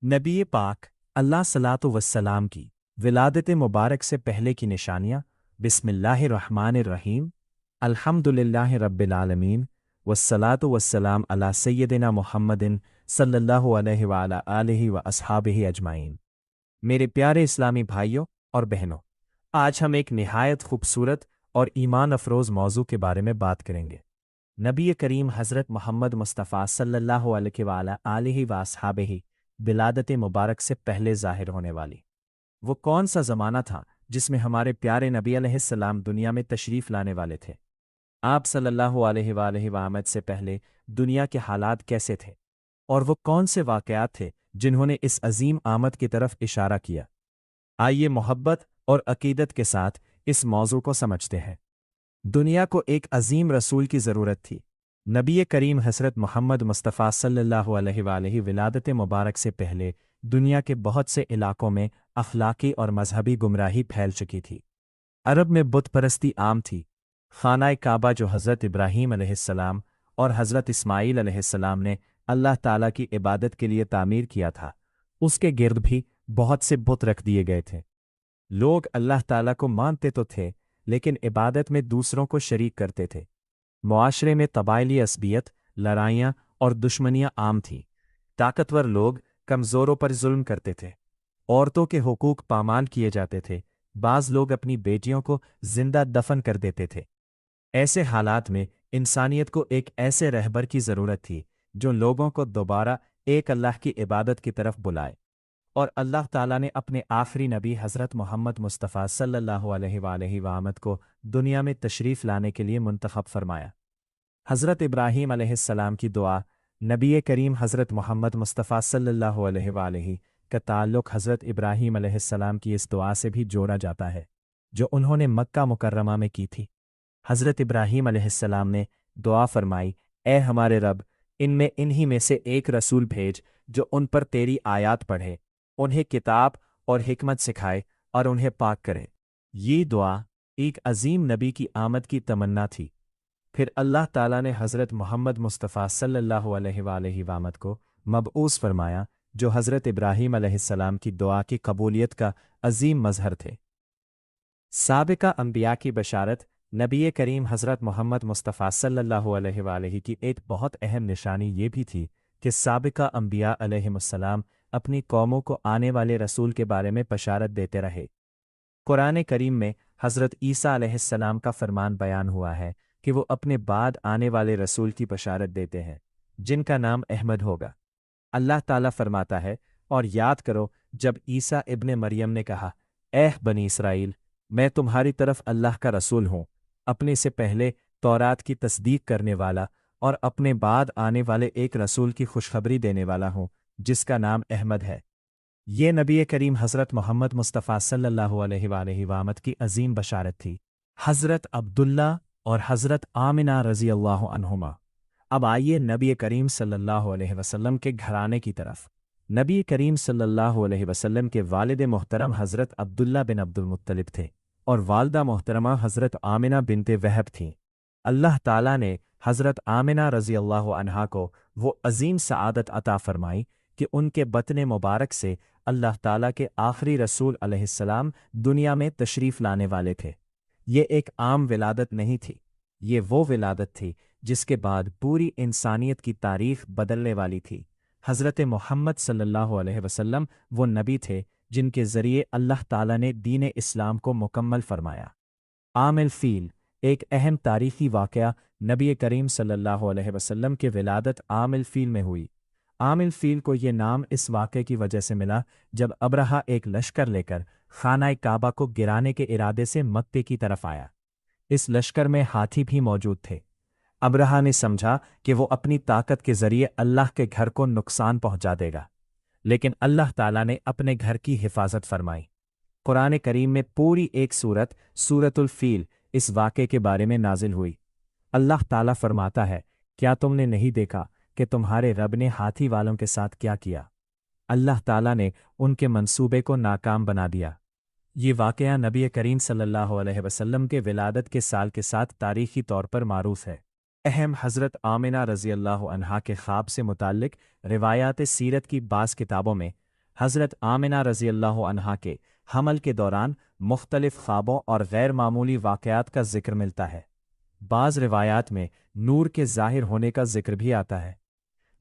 नबी पाक अल्लाह सलातो वस्सलाम की विलादत मुबारक से पहले की निशानियाँ। बिस्मिल्लाहिर्रहमानिर्रहीम। अल्हम्दुलिल्लाहि रब्बिल आलमीन वस्सलातु वस्सलाम अला सय्यदिना मुहम्मदिन सल्लल्लाहु अलैहि व अला आलिहि व अस्हाबिहि अजमाइन। मेरे प्यारे इस्लामी भाइयों और बहनों, आज हम एक निहायत खूबसूरत और ईमान अफरोज़ मौजू के बारे में बात करेंगे। नबी करीम हज़रत मोहम्मद मुस्तफ़ा सल्लल्लाहु अलैहि व अला आलिहि व अस्हाबिहि बिलादत मुबारक से पहले ज़ाहिर होने वाली वो कौन सा ज़माना था जिसमें हमारे प्यारे नबी अलैहिस्सलाम दुनिया में तशरीफ़ लाने वाले थे। आप सल्लल्लाहु अलैहि व आमद से पहले दुनिया के हालात कैसे थे, और वो कौन से वाक़यात थे जिन्होंने इस अजीम आमद की तरफ इशारा किया। आइए मोहब्बत और अकीदत के साथ इस मौजू को समझते हैं। दुनिया को एक अजीम रसूल की ज़रूरत थी। नबी करीम हज़रत मोहम्मद मुस्तफ़ा सल्लल्लाहु अलैहि वालैहि विलादत मुबारक से पहले दुनिया के बहुत से इलाकों में अखलाकी और मजहबी गुमराही फैल चुकी थी। अरब में बुत परस्ती आम थी। खाना काबा जो हज़रत इब्राहीम अलैहिस्सलाम और हज़रत इस्माईल अलैहिस्सलाम ने अल्लाह ताला की इबादत के लिए तामीर किया था, उसके गिर्द भी बहुत से बुत रख दिए गए थे। लोग अल्लाह ताला को मानते तो थे, लेकिन इबादत में दूसरों को शरीक करते थे। मुआशरे में कबायली असबियत, लड़ाइयाँ और दुश्मनियाँ आम थीं। ताकतवर लोग कमज़ोरों पर जुल्म करते थे। औरतों के हुकूक पामाल किए जाते थे। बाज़ लोग अपनी बेटियों को जिंदा दफन कर देते थे। ऐसे हालात में इंसानियत को एक ऐसे रहबर की ज़रूरत थी जो लोगों को दोबारा एक अल्लाह की इबादत की तरफ बुलाए। और अल्लाह ताला ने अपने आखिरी नबी हज़रत मोहम्मद मुस्तफ़ा सल्लल्लाहु अलैहि वआमद को दुनिया में तशरीफ़ लाने के लिए मुंतखब फरमाया। हज़रत इब्राहीम अलैहिस्सलाम की दुआ नबी करीम हज़रत मोहम्मद मुस्तफ़ा सल्लल्लाहु अलैहि का ताल्लुक़ हज़रत इब्राहीम अलैहिस्सलाम की इस दुआ से भी जोड़ा जाता है जो उन्होंने मक्का मुकर्रमा में की थी। हज़रत इब्राहीम अलैहिस्सलाम ने दुआ फरमाई, ए हमारे रब, इनमें इन्हीं में से एक रसूल भेज जो उन पर तेरी आयात पढ़े, उन्हें किताब और हिकमत सिखाए और उन्हें पाक करे। ये दुआ एक अजीम नबी की आमद की तमन्ना थी। फिर अल्लाह ताला ने हज़रत मोहम्मद मुस्तफ़ा सल्लल्लाहु अलैहि वआमद को मबऊस फरमाया, जो हज़रत इब्राहीम अलैहिस्सलाम की दुआ की कबूलियत का अजीम मज़हर थे। साबिका अंबिया की बशारत नबी करीम हज़रत मोहम्मद मुस्तफ़ा सल्लल्लाहु अलैहि की एक बहुत अहम निशानी ये भी थी कि साबिका अंबिया अलैहिमुस्सलाम अपनी कौमों को आने वाले रसूल के बारे में बशारत देते रहे। कुरान करीम में हज़रत ईसा अलैहिस्सलाम का फरमान बयान हुआ है कि वो अपने बाद आने वाले रसूल की बशारत देते हैं जिनका नाम अहमद होगा। अल्लाह ताला फरमाता है, और याद करो जब ईसा इब्ने मरियम ने कहा, ऐह बनी इसराइल, मैं तुम्हारी तरफ अल्लाह का रसूल हूँ, अपने से पहले तौरात की तस्दीक करने वाला और अपने बाद आने वाले एक रसूल की खुशखबरी देने वाला हूँ जिसका नाम अहमद है। ये नबी करीम हज़रत मोहम्मद मुस्तफ़ा सल्लल्लाहु अलैहि वआमद की अजीम बशारत थी। हज़रत अब्दुल्ला और हज़रत आमिना रज़ी अल्लाहु अन्हुमा। अब आइए नबी करीम सल्लल्लाहु अलैहि वसल्लम के घराने की तरफ। नबी करीम सल्लल्लाहु अलैहि वसल्लम के वालिद मोहतरम हज़रत अब्दुल्ला बिन अब्दुल मुत्तलिब थे और वालदा मोहतरमा हज़रत आमिना बिनते वहब थीं। अल्लाह ताला ने हज़रत आमिना रज़ी अल्लाहु अन्हा को वो अजीम सआदत अता फरमाई कि उनके बतने मुबारक से अल्लाह ताला के आखिरी रसूल अलैहिस्सलाम दुनिया में तशरीफ़ लाने वाले थे। ये एक आम विलादत नहीं थी, ये वो विलादत थी जिसके बाद पूरी इंसानियत की तारीख बदलने वाली थी। हज़रत मोहम्मद सल्लल्लाहु अलैहि वसल्लम वो नबी थे जिनके ज़रिए अल्लाह ताला ने दीन इस्लाम को मुकम्मल फरमाया। आमिल फ़ील एक अहम तारीख़ी वाक़या नबी करीम सल्लल्लाहु अलैहि वसल्लम के विलादत आमिल फ़ील में हुई। आमिल फ़ील को ये नाम इस वाक़े की वजह से मिला जब अब्रहा एक लश्कर लेकर खाना काबा को गिराने के इरादे से मक्के की तरफ आया। इस लश्कर में हाथी भी मौजूद थे। अब्रहा ने समझा कि वो अपनी ताकत के ज़रिए अल्लाह के घर को नुकसान पहुंचा देगा, लेकिन अल्लाह ताला ने अपने घर की हिफाजत फरमाई। कुरान करीम में पूरी एक सूरत सूरतुल फ़ील इस वाक़े के बारे में नाजिल हुई। अल्लाह ताला फरमाता है, क्या तुमने नहीं देखा कि तुम्हारे रब ने हाथी वालों के साथ क्या किया। अल्लाह ताला ने उनके मंसूबे को नाकाम बना दिया। ये वाक़या नबी करीम सल्लल्लाहु अलैहि वसल्लम के विलादत के साल के साथ तारीख़ी तौर पर मारूफ है। अहम हज़रत आमिना रज़ी अल्लाहु अन्हा के ख्वाब से मुताल्लिक़ रिवायात सीरत की बाज़ किताबों में हज़रत आमिना रज़ी अल्लाह अन्हा के हमल के दौरान मुख्तलिफ ख्वाबों और गैर मामूली वाक़यात का जिक्र मिलता है। बाज़ रिवायात में नूर के ज़ाहिर होने का जिक्र भी आता है,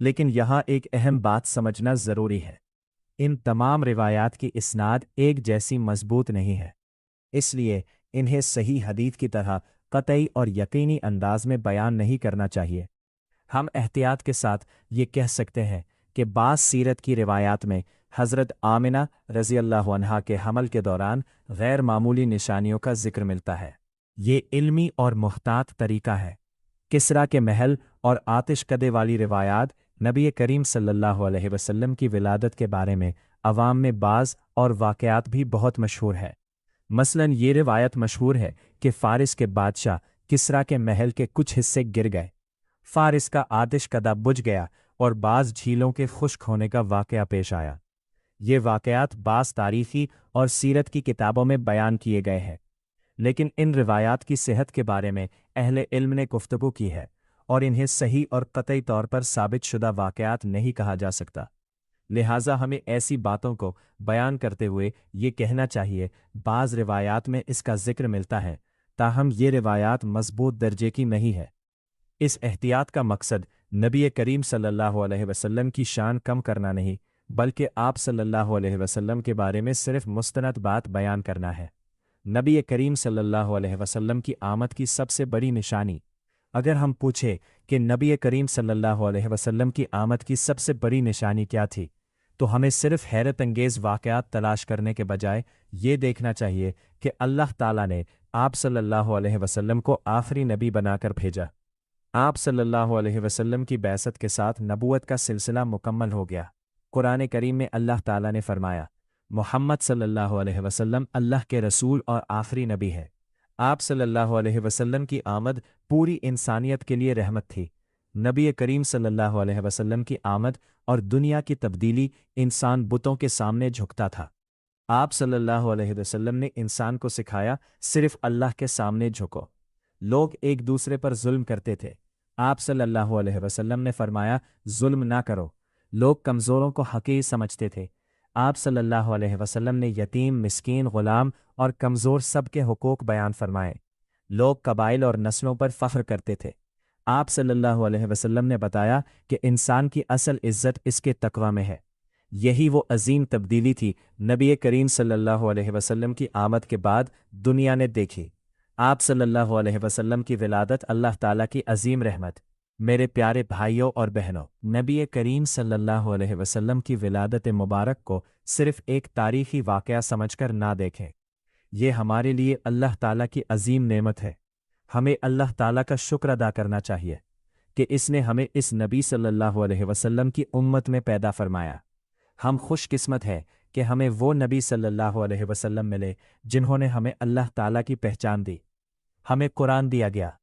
लेकिन यहाँ एक अहम बात समझना ज़रूरी है। इन तमाम रिवायात की इस्नाद एक जैसी मजबूत नहीं है, इसलिए इन्हें सही हदीथ की तरह कतई और यकीनी अंदाज में बयान नहीं करना चाहिए। हम एहतियात के साथ ये कह सकते हैं कि बाज़ सीरत की रिवायात में हज़रत आमिना रज़ी अल्लाह अन्हा के हमल के दौरान गैर मामूली निशानियों का जिक्र मिलता है। ये इल्मी और मुहतात तरीका है। किसरा के महल और आतिशकदे वाली रिवायात नबी करीम सल्लल्लाहु अलैहि वसल्लम की विलादत के बारे में अवाम में बाज़ और वाक़यात भी बहुत मशहूर है। मसलन ये रिवायत मशहूर है कि फ़ारिस के बादशाह किसरा के महल के कुछ हिस्से गिर गए, फ़ारिस का आतिशकदा बुझ गया और बाज़ झीलों के खुश्क होने का वाक़या पेश आया। ये वाक़यात बाज़ तारीख़ी और सीरत की किताबों में बयान किए गए हैं, लेकिन इन रिवायात की सेहत के बारे में अहले इल्म ने गुफ्तगू की है और इन्हें सही और कतई तौर पर साबित शुदा वाक़यात नहीं कहा जा सकता। लिहाजा हमें ऐसी बातों को बयान करते हुए ये कहना चाहिए बाज़ रिवायात में इसका जिक्र मिलता है, ताहम ये रिवायात मजबूत दर्जे की नहीं है। इस एहतियात का मकसद नबी करीम सल्लल्लाहु अलैहि वसल्लम की शान कम करना नहीं, बल्कि आप सल्लल्लाहु अलैहि वसल्लम के बारे में सिर्फ मुस्तनद बात बयान करना है। नबी करीम सल्लल्लाहु अलैहि वसल्लम की आमद की सबसे बड़ी निशानी, अगर हम पूछे कि नबी करीम सल्लल्लाहु अलैहि वसल्लम की आमद की सबसे बड़ी निशानी क्या थी, तो हमें सिर्फ हैरत अंगेज़ वाक़यात तलाश करने के बजाय ये देखना चाहिए कि अल्लाह ताला ने आप सल्लल्लाहु अलैहि वसल्लम को आखिरी नबी बनाकर भेजा। आप सल्लल्लाहु अलैहि वसल्लम की बैसत के साथ नबूवत का सिलसिला मुकम्मल हो गया। कुरान करीम में अल्लाह ताला ने फरमाया, मोहम्मद सल्लल्लाहु अलैहि वसल्लम अल्लाह के रसूल और आखिरी नबी है। आप सल्लल्लाहु अलैहि वसल्लम की आमद पूरी इंसानियत के लिए रहमत थी। नबी करीम सल्लल्लाहु अलैहि वसल्लम की आमद और दुनिया की तब्दीली इंसान बुतों के सामने झुकता था। आप सल्लल्लाहु अलैहि वसल्लम ने इंसान को सिखाया सिर्फ अल्लाह के सामने झुको। लोग एक दूसरे पर जुल्म करते थे। आप सल्लल्लाहु अलैहि वसल्लम ने फरमाया, जुल्म ना करो। लोग कमज़ोरों को हक़ीर समझते थे। आप सल्लल्लाहु अलैहि वसल्लम ने यतीम, मिस्कीन, ग़ुलाम और कमज़ोर सब के हुकूक बयान फरमाए। लोग कबाइल और नस्लों पर फ़ख्र करते थे। आप सल्लल्लाहु अलैहि वसल्लम ने बताया कि इंसान की असल इज़्ज़त इसके तक़वा में है। यही वो अजीम तब्दीली थी नबी करीम सल्लल्लाहु अलैहि वसल्लम की आमद के बाद दुनिया ने देखी। आप सल्लल्लाहु अलैहि वसल्लम की विलादत अल्लाह ताला की अजीम रहमत। मेरे प्यारे भाइयों और बहनों, नबी करीम सल्लल्लाहु अलैहि वसल्लम की विलादत मुबारक को सिर्फ एक तारीख़ी वाक़या समझकर ना देखें। ये हमारे लिए अल्लाह ताला की अजीम नेमत है। हमें अल्लाह ताला का शुक्र अदा करना चाहिए कि इसने हमें इस नबी सल्लल्लाहु अलैहि वसल्लम की उम्मत में पैदा फरमाया। हम खुशकिस्मत हैं कि हमें वो नबी सल्लल्लाहु अलैहि वसल्लम मिले जिन्होंने हमें अल्लाह ताला की पहचान दी। हमें कुरान दिया गया,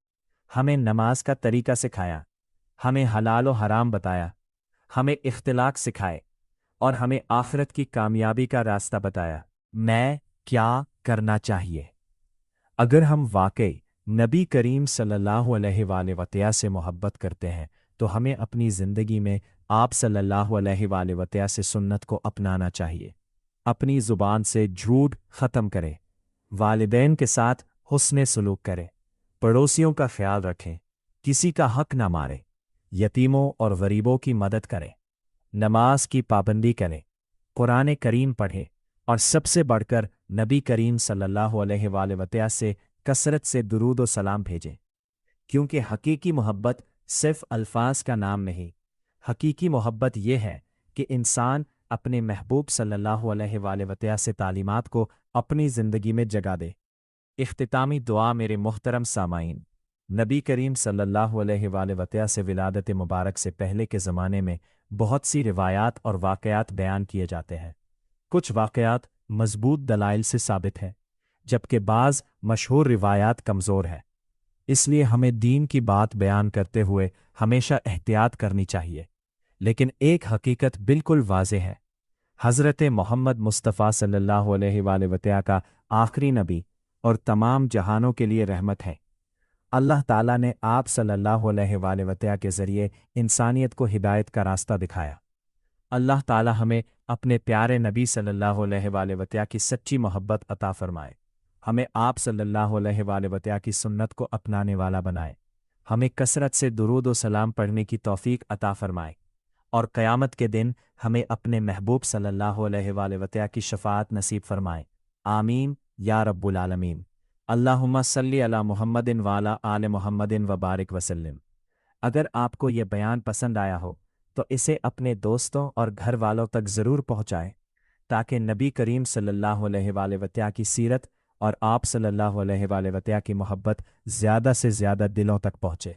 हमें नमाज का तरीका सिखाया, हमें हलाल और हराम बताया, हमें इख्तिलाक सिखाए और हमें आखिरत की कामयाबी का रास्ता बताया। मैं क्या करना चाहिए? अगर हम वाकई नबी करीम सल्लल्लाहु अलैहि वसल्लम से मोहब्बत करते हैं तो हमें अपनी ज़िंदगी में आप सल्लल्लाहु अलैहि वसल्लम से सुन्नत को अपनाना चाहिए। अपनी ज़ुबान से झूठ ख़त्म करें, वालिदैन के साथ हुस्ने सलूक करें, पड़ोसियों का ख्याल रखें, किसी का हक ना मारें, यतीमों और गरीबों की मदद करें, नमाज की पाबंदी करें, कुरान करीम पढ़ें और सबसे बढ़कर नबी करीम सल्लल्लाहु अलैहि वसल्लम से कसरत से दुरूद व सलाम भेजें। क्योंकि हकीकी मोहब्बत सिर्फ अल्फाज का नाम नहीं, हकीकी मोहब्बत यह है कि इंसान अपने महबूब सल्लल्लाहु अलैहि वसल्लम से तालीमात को अपनी ज़िंदगी में जगा दे। इख्तितामी दुआ। मेरे मुहतरम सामाईन, नबी करीम सल्लल्लाहु अलैहि वसल्लम से विलादत मुबारक से पहले के ज़माने में बहुत सी रिवायात और वाक़यात बयान किए जाते हैं। कुछ वाक़यात मजबूत दलाइल से साबित हैं, जबकि बाज़ मशहूर रिवायात कमज़ोर है। इसलिए हमें दीन की बात बयान करते हुए हमेशा एहतियात करनी चाहिए। लेकिन एक हकीकत बिल्कुल वाज़ेह है, हज़रत मोहम्मद मुस्तफ़ा सल्लल्लाहु अलैहि वसल्लम का आखिरी नबी और तमाम जहानों के लिए रहमत है। अल्लाह ताला ने आप सल्लल्लाहु अलैहि वसल्लम के ज़रिए इंसानियत को हिदायत का रास्ता दिखाया। اللہ تعالی ہمیں اپنے پیارے نبی صلی اللہ علیہ وآلہ وسلم کی سچی محبت عطا فرمائے، ہمیں آپ صلی اللہ علیہ وآلہ وسلم کی سنت کو اپنانے والا بنائے، ہمیں کثرت سے درود و سلام پڑھنے کی توفیق عطا فرمائے، اور قیامت کے دن ہمیں اپنے محبوب صلی اللہ علیہ وآلہ وسلم کی شفاعت نصیب فرمائے، آمین یا رب العالمین۔ اللہم صلی علی محمد وعلی آل محمد وبارک وسلم۔ اگر آپ کو یہ بیان پسند آیا ہو تو اسے اپنے دوستوں اور گھر والوں تک ضرور پہنچائیں، تاکہ نبی کریم صلی اللہ علیہ وآلہ وسلم کی سیرت اور آپ صلی اللہ علیہ وآلہ وسلم کی محبت زیادہ سے زیادہ دلوں تک پہنچے۔